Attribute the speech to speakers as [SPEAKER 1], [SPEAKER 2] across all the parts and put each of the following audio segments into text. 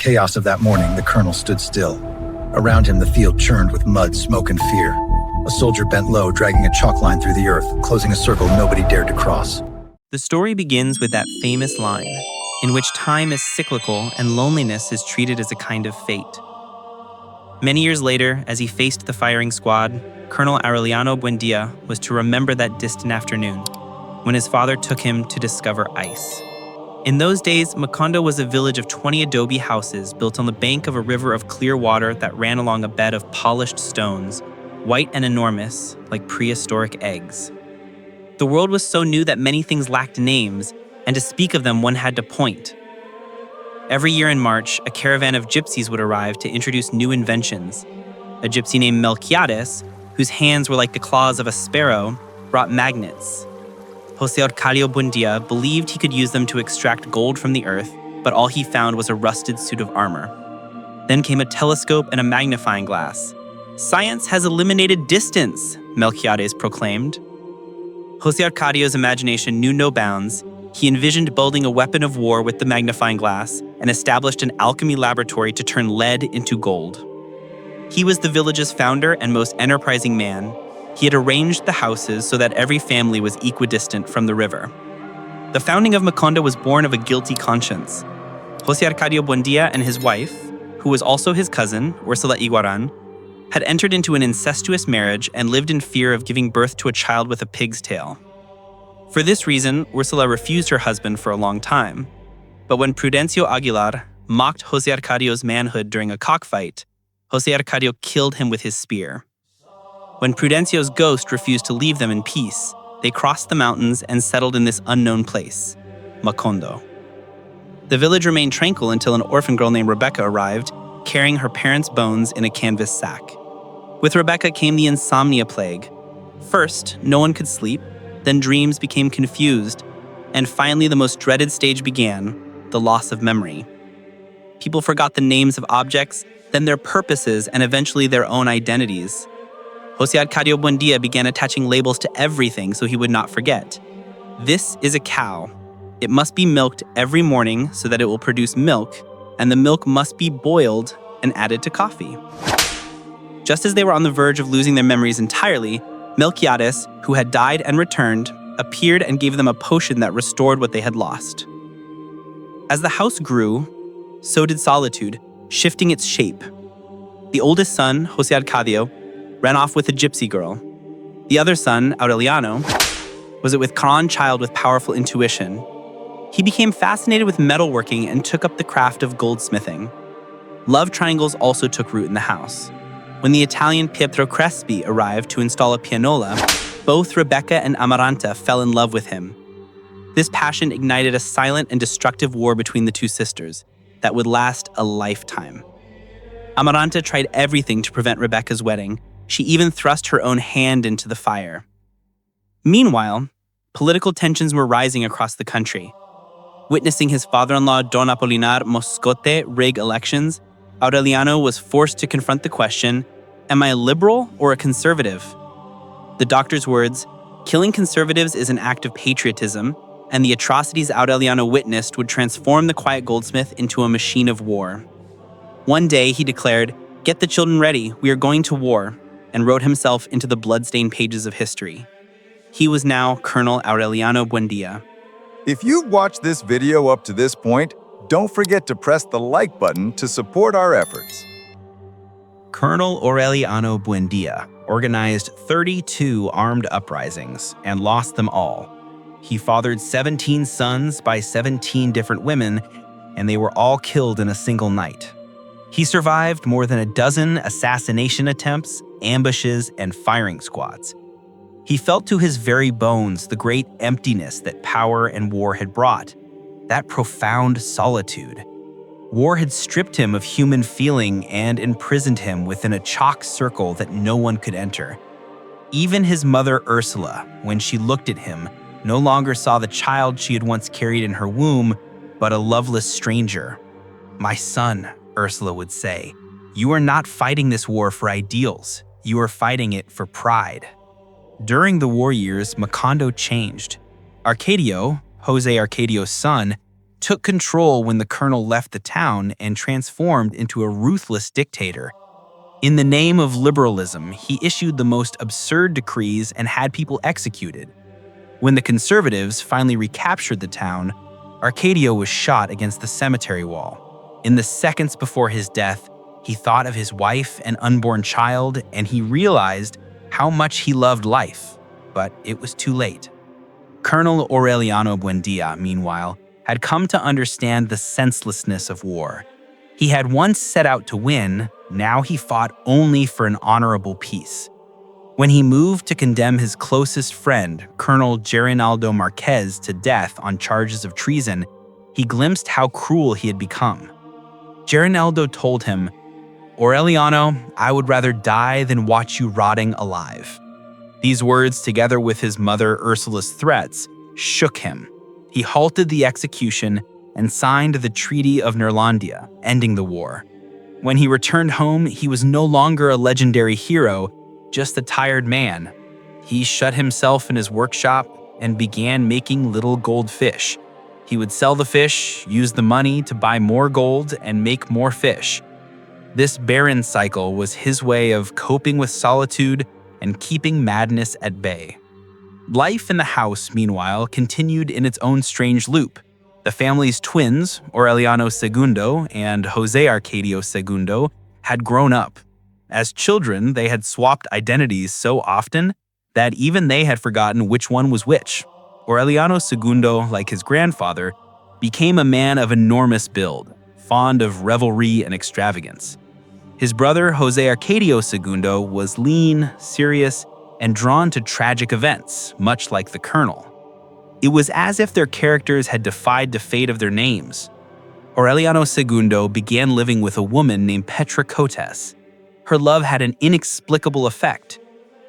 [SPEAKER 1] chaos of that morning, the colonel stood still. Around him, the field churned with mud, smoke, and fear. A soldier bent low, dragging a chalk line through the earth, closing a circle nobody dared to cross.
[SPEAKER 2] The story begins with that famous line, in which time is cyclical and loneliness is treated as a kind of fate. Many years later, as he faced the firing squad, Colonel Aureliano Buendía was to remember that distant afternoon, when his father took him to discover ice. In those days, Macondo was a village of 20 adobe houses built on the bank of a river of clear water that ran along a bed of polished stones, white and enormous, like prehistoric eggs. The world was so new that many things lacked names, and to speak of them one had to point. Every year in March, a caravan of gypsies would arrive to introduce new inventions. A gypsy named Melquiades, whose hands were like the claws of a sparrow, brought magnets. José Arcadio Buendía believed he could use them to extract gold from the earth, but all he found was a rusted suit of armor. Then came a telescope and a magnifying glass. "Science has eliminated distance," Melquiades proclaimed. José Arcadio's imagination knew no bounds. He envisioned building a weapon of war with the magnifying glass and established an alchemy laboratory to turn lead into gold. He was the village's founder and most enterprising man. He had arranged the houses so that every family was equidistant from the river. The founding of Macondo was born of a guilty conscience. José Arcadio Buendía and his wife, who was also his cousin, Ursula Iguaran, had entered into an incestuous marriage and lived in fear of giving birth to a child with a pig's tail. For this reason, Ursula refused her husband for a long time. But when Prudencio Aguilar mocked José Arcadio's manhood during a cockfight, José Arcadio killed him with his spear. When Prudencio's ghost refused to leave them in peace, they crossed the mountains and settled in this unknown place, Macondo. The village remained tranquil until an orphan girl named Rebecca arrived, carrying her parents' bones in a canvas sack. With Rebecca came the Insomnia Plague. First, no one could sleep, then dreams became confused, and finally the most dreaded stage began, the loss of memory. People forgot the names of objects, then their purposes, and eventually their own identities. José Arcadio Buendía began attaching labels to everything so he would not forget. This is a cow. It must be milked every morning so that it will produce milk, and the milk must be boiled and added to coffee. Just as they were on the verge of losing their memories entirely, Melquiades, who had died and returned, appeared and gave them a potion that restored what they had lost. As the house grew, so did Solitude, shifting its shape. The oldest son, José Arcadio, ran off with a gypsy girl. The other son, Aureliano, was a withdrawn child with powerful intuition. He became fascinated with metalworking and took up the craft of goldsmithing. Love triangles also took root in the house. When the Italian Pietro Crespi arrived to install a pianola, both Rebecca and Amaranta fell in love with him. This passion ignited a silent and destructive war between the two sisters that would last a lifetime. Amaranta tried everything to prevent Rebecca's wedding. She even thrust her own hand into the fire. Meanwhile, political tensions were rising across the country. Witnessing his father-in-law Don Apolinar Moscote rig elections, Aureliano was forced to confront the question, am I a liberal or a conservative? The doctor's words, killing conservatives is an act of patriotism, and the atrocities Aureliano witnessed would transform the quiet goldsmith into a machine of war. One day, he declared, "Get the children ready, we are going to war," and wrote himself into the bloodstained pages of history. He was now Colonel Aureliano Buendía.
[SPEAKER 3] If you've watched this video up to this point, don't forget to press the like button to support our efforts.
[SPEAKER 4] Colonel Aureliano Buendía organized 32 armed uprisings and lost them all. He fathered 17 sons by 17 different women, and they were all killed in a single night. He survived more than a dozen assassination attempts, ambushes, and firing squads. He felt to his very bones the great emptiness that power and war had brought, that profound solitude. War had stripped him of human feeling and imprisoned him within a chalk circle that no one could enter. Even his mother Ursula, when she looked at him, no longer saw the child she had once carried in her womb, but a loveless stranger. "My son," Ursula would say, "you are not fighting this war for ideals. You are fighting it for pride." During the war years, Macondo changed. Arcadio, José Arcadio's son, took control when the colonel left the town and transformed into a ruthless dictator. In the name of liberalism, he issued the most absurd decrees and had people executed. When the conservatives finally recaptured the town, Arcadio was shot against the cemetery wall. In the seconds before his death, he thought of his wife and unborn child, and he realized how much he loved life, but it was too late. Colonel Aureliano Buendía, meanwhile, had come to understand the senselessness of war. He had once set out to win, now he fought only for an honorable peace. When he moved to condemn his closest friend, Colonel Gabriel Marquez, to death on charges of treason, he glimpsed how cruel he had become. Gabriel told him, "Aureliano, I would rather die than watch you rotting alive." These words, together with his mother Ursula's threats, shook him. He halted the execution and signed the Treaty of Neerlandia, ending the war. When he returned home, he was no longer a legendary hero, just a tired man. He shut himself in his workshop and began making little gold fish. He would sell the fish, use the money to buy more gold, and make more fish. This barren cycle was his way of coping with solitude and keeping madness at bay. Life in the house, meanwhile, continued in its own strange loop. The family's twins, Aureliano II and Jose Arcadio II, had grown up. As children, they had swapped identities so often that even they had forgotten which one was which. Aureliano II, like his grandfather, became a man of enormous build, fond of revelry and extravagance. His brother, Jose Arcadio II, was lean, serious, and drawn to tragic events, much like the colonel. It was as if their characters had defied the fate of their names. Aureliano II began living with a woman named Petra Cotes. Her love had an inexplicable effect.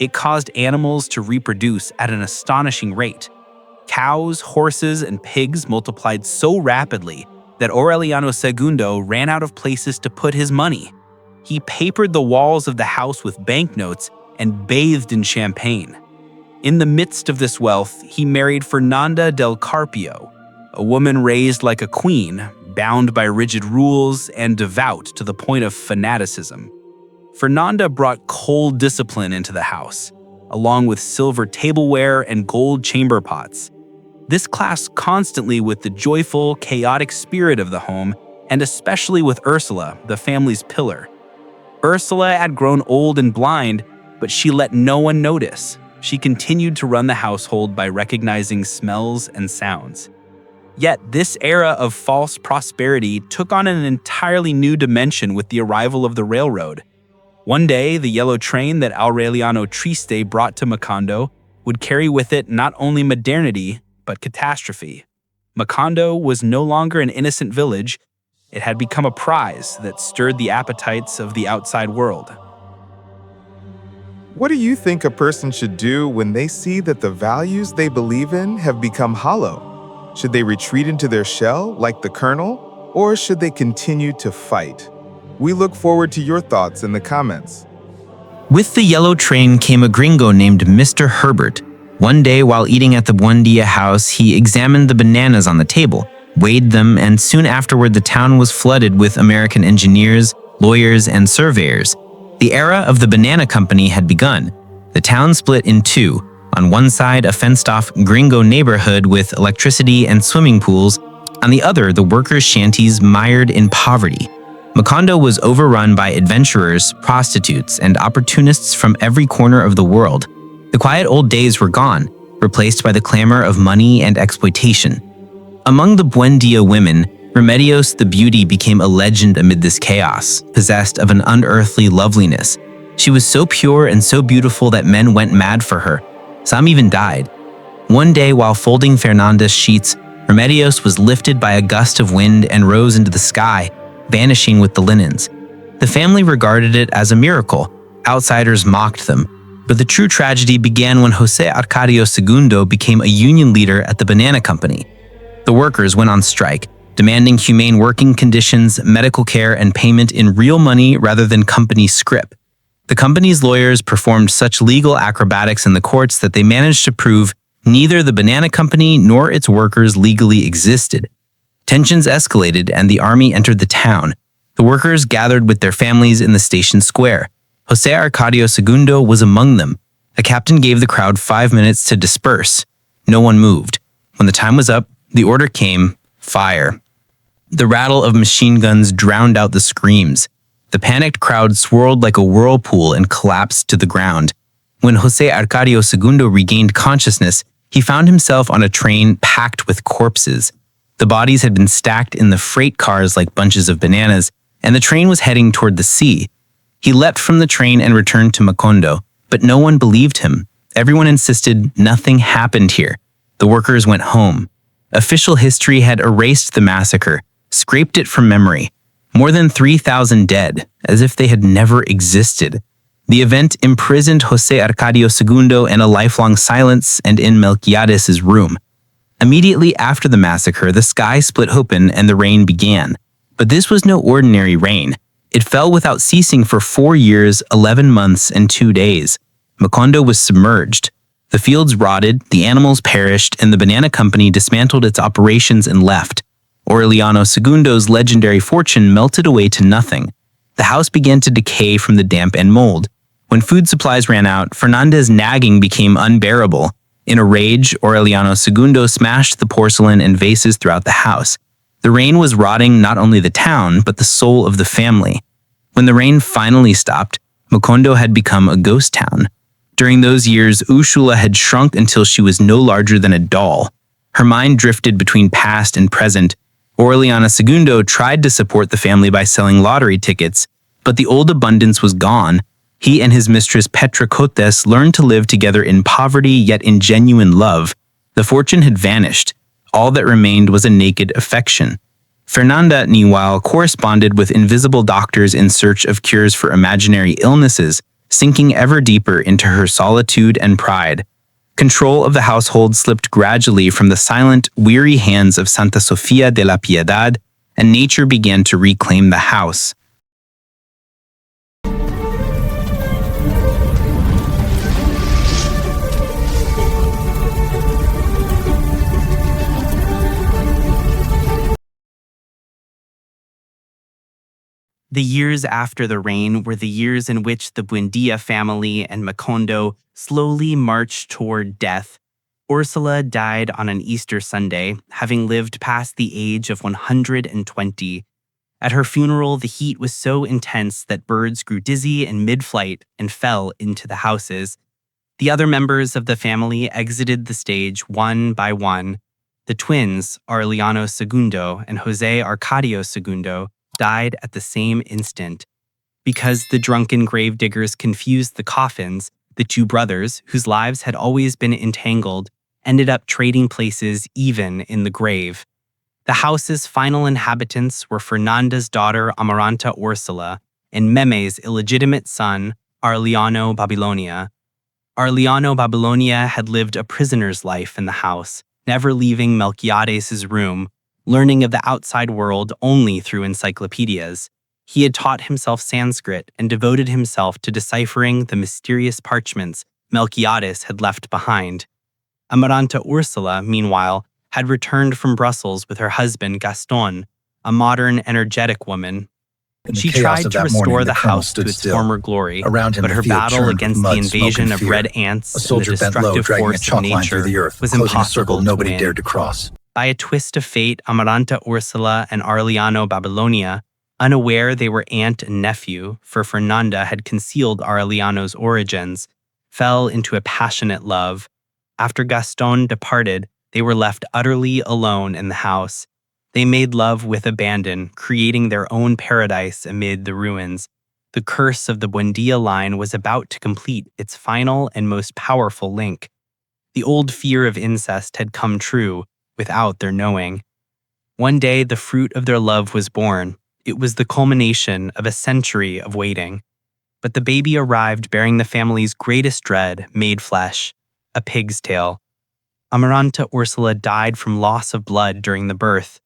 [SPEAKER 4] It caused animals to reproduce at an astonishing rate. Cows, horses, and pigs multiplied so rapidly that Aureliano II ran out of places to put his money. He papered the walls of the house with banknotes and bathed in champagne. In the midst of this wealth, he married Fernanda del Carpio, a woman raised like a queen, bound by rigid rules and devout to the point of fanaticism. Fernanda brought cold discipline into the house, along with silver tableware and gold chamber pots. This clashed constantly with the joyful, chaotic spirit of the home, and especially with Ursula, the family's pillar. Ursula had grown old and blind, but she let no one notice. She continued to run the household by recognizing smells and sounds. Yet this era of false prosperity took on an entirely new dimension with the arrival of the railroad. One day, the yellow train that Aureliano Triste brought to Macondo would carry with it not only modernity, but catastrophe. Macondo was no longer an innocent village. It had become a prize that stirred the appetites of the outside world.
[SPEAKER 5] What do you think a person should do when they see that the values they believe in have become hollow? Should they retreat into their shell, like the colonel, or should they continue to fight? We look forward to your thoughts in the comments.
[SPEAKER 2] With the yellow train came a gringo named Mr. Herbert. One day while eating at the Buendía house, he examined the bananas on the table, weighed them, and soon afterward the town was flooded with American engineers, lawyers, and surveyors. The era of the banana company had begun. The town split in two. On one side, a fenced-off gringo neighborhood with electricity and swimming pools. On the other, the workers' shanties mired in poverty. Macondo was overrun by adventurers, prostitutes, and opportunists from every corner of the world. The quiet old days were gone, replaced by the clamor of money and exploitation. Among the Buendía women, Remedios the Beauty became a legend amid this chaos, possessed of an unearthly loveliness. She was so pure and so beautiful that men went mad for her. Some even died. One day, while folding Fernanda's sheets, Remedios was lifted by a gust of wind and rose into the sky, vanishing with the linens. The family regarded it as a miracle. Outsiders mocked them. But the true tragedy began when Jose Arcadio II became a union leader at the banana company. The workers went on strike, demanding humane working conditions, medical care, and payment in real money rather than company scrip. The company's lawyers performed such legal acrobatics in the courts that they managed to prove neither the banana company nor its workers legally existed.
[SPEAKER 4] Tensions escalated and the army entered the town. The workers gathered with their families in the station square. José Arcadio Segundo was among them. A captain gave the crowd 5 minutes to disperse. No one moved. When the time was up, the order came, fire. The rattle of machine guns drowned out the screams. The panicked crowd swirled like a whirlpool and collapsed to the ground. When José Arcadio Segundo regained consciousness, he found himself on a train packed with corpses. The bodies had been stacked in the freight cars like bunches of bananas, and the train was heading toward the sea. He leapt from the train and returned to Macondo, but no one believed him. Everyone insisted nothing happened here. The workers went home. Official history had erased the massacre, scraped it from memory. More than 3,000 dead, as if they had never existed. The event imprisoned José Arcadio Segundo in a lifelong silence and in Melquiades's room. Immediately after the massacre, the sky split open and the rain began. But this was no ordinary rain. It fell without ceasing for 4 years, 11 months, and 2 days. Macondo was submerged. The fields rotted, the animals perished, and the banana company dismantled its operations and left. Aureliano Segundo's legendary fortune melted away to nothing. The house began to decay from the damp and mold. When food supplies ran out, Fernandez's nagging became unbearable. In a rage, Aureliano Segundo smashed the porcelain and vases throughout the house. The rain was rotting not only the town, but the soul of the family. When the rain finally stopped, Macondo had become a ghost town. During those years, Ursula had shrunk until she was no larger than a doll. Her mind drifted between past and present. Aureliano Segundo tried to support the family by selling lottery tickets, but the old abundance was gone. He and his mistress Petra Cotes learned to live together in poverty yet in genuine love. The fortune had vanished. All that remained was a naked affection. Fernanda, meanwhile, corresponded with invisible doctors in search of cures for imaginary illnesses, sinking ever deeper into her solitude and pride. Control of the household slipped gradually from the silent, weary hands of Santa Sofia de la Piedad, and nature began to reclaim the house.
[SPEAKER 2] The years after the rain were the years in which the Buendía family and Macondo slowly marched toward death. Ursula died on an Easter Sunday, having lived past the age of 120. At her funeral, the heat was so intense that birds grew dizzy in mid-flight and fell into the houses. The other members of the family exited the stage one by one. The twins, Aureliano Segundo and José Arcadio Segundo, died at the same instant. Because the drunken gravediggers confused the coffins, the two brothers, whose lives had always been entangled, ended up trading places even in the grave. The house's final inhabitants were Fernanda's daughter Amaranta Ursula and Meme's illegitimate son, Aureliano Babilonia. Aureliano Babilonia had lived a prisoner's life in the house, never leaving Melquiades's room, learning of the outside world only through encyclopedias. He had taught himself Sanskrit and devoted himself to deciphering the mysterious parchments Melquiades had left behind. Amaranta Ursula, meanwhile, had returned from Brussels with her husband Gaston, a modern, energetic woman. She tried to restore the house to its former glory,
[SPEAKER 1] Around him,
[SPEAKER 2] but her battle against the invasion of red ants and the destructive force of nature was impossible to
[SPEAKER 1] nobody
[SPEAKER 2] win.
[SPEAKER 1] dared to cross.
[SPEAKER 2] By a twist of fate, Amaranta Ursula and Aureliano Babilonia, unaware they were aunt and nephew, for Fernanda had concealed Aureliano's origins, fell into a passionate love. After Gaston departed, they were left utterly alone in the house. They made love with abandon, creating their own paradise amid the ruins. The curse of the Buendía line was about to complete its final and most powerful link. The old fear of incest had come true, without their knowing. One day, the fruit of their love was born. It was the culmination of a century of waiting. But the baby arrived bearing the family's greatest dread, made flesh, a pig's tail. Amaranta Ursula died from loss of blood during the birth.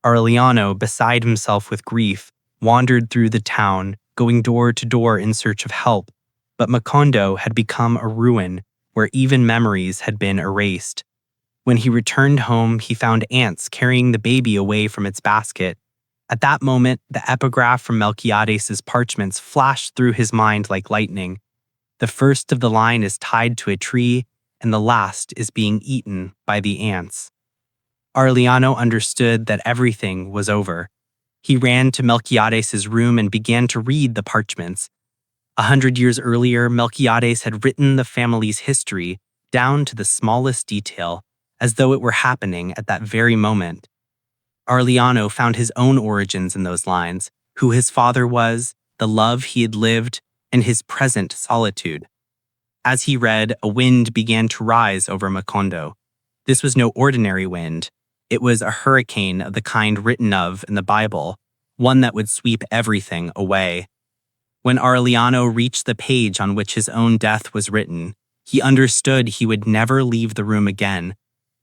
[SPEAKER 2] Aureliano, beside himself with grief, wandered through the town, going door to door in search of help. But Macondo had become a ruin, where even memories had been erased. When he returned home, he found ants carrying the baby away from its basket. At that moment, the epigraph from Melquiades' parchments flashed through his mind like lightning. The first of the line is tied to a tree, and the last is being eaten by the ants. Aureliano understood that everything was over. He ran to Melquiades' room and began to read the parchments. 100 years earlier, Melquiades had written the family's history down to the smallest detail, as though it were happening at that very moment. Aureliano found his own origins in those lines, who his father was, the love he had lived, and his present solitude. As he read, a wind began to rise over Macondo. This was no ordinary wind. It was a hurricane of the kind written of in the Bible, one that would sweep everything away. When Aureliano reached the page on which his own death was written, he understood he would never leave the room again,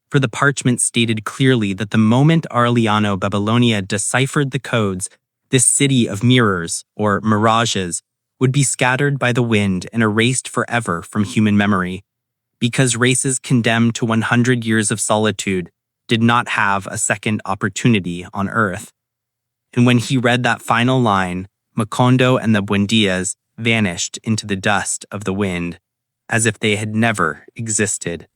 [SPEAKER 2] for the parchment stated clearly that the moment Aureliano Babylonia deciphered the codes, this city of mirrors, or mirages, would be scattered by the wind and erased forever from human memory, because races condemned to 100 years of solitude did not have a second opportunity on earth. And when he read that final line, Macondo and the Buendias vanished into the dust of the wind, as if they had never existed.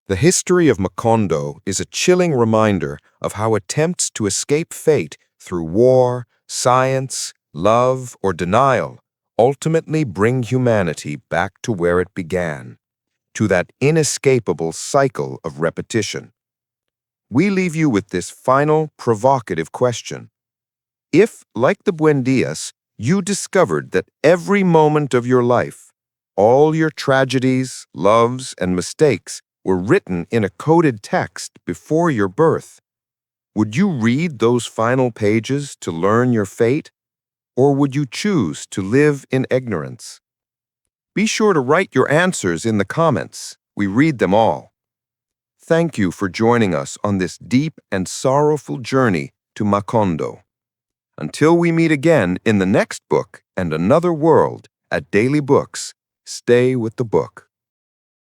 [SPEAKER 6] The history of Macondo is a chilling reminder of how attempts to escape fate through war, science, love, or denial ultimately bring humanity back to where it began, to that inescapable cycle of repetition. We leave you with this final, provocative question. If, like the Buendias, you discovered that every moment of your life, all your tragedies, loves, and mistakes were written in a coded text before your birth, would you read those final pages to learn your fate, or would you choose to live in ignorance? Be sure to write your answers in the comments. We read them all. Thank you for joining us on this deep and sorrowful journey to Macondo. Until we meet again in the next book and another world at Daily Books, stay with the book.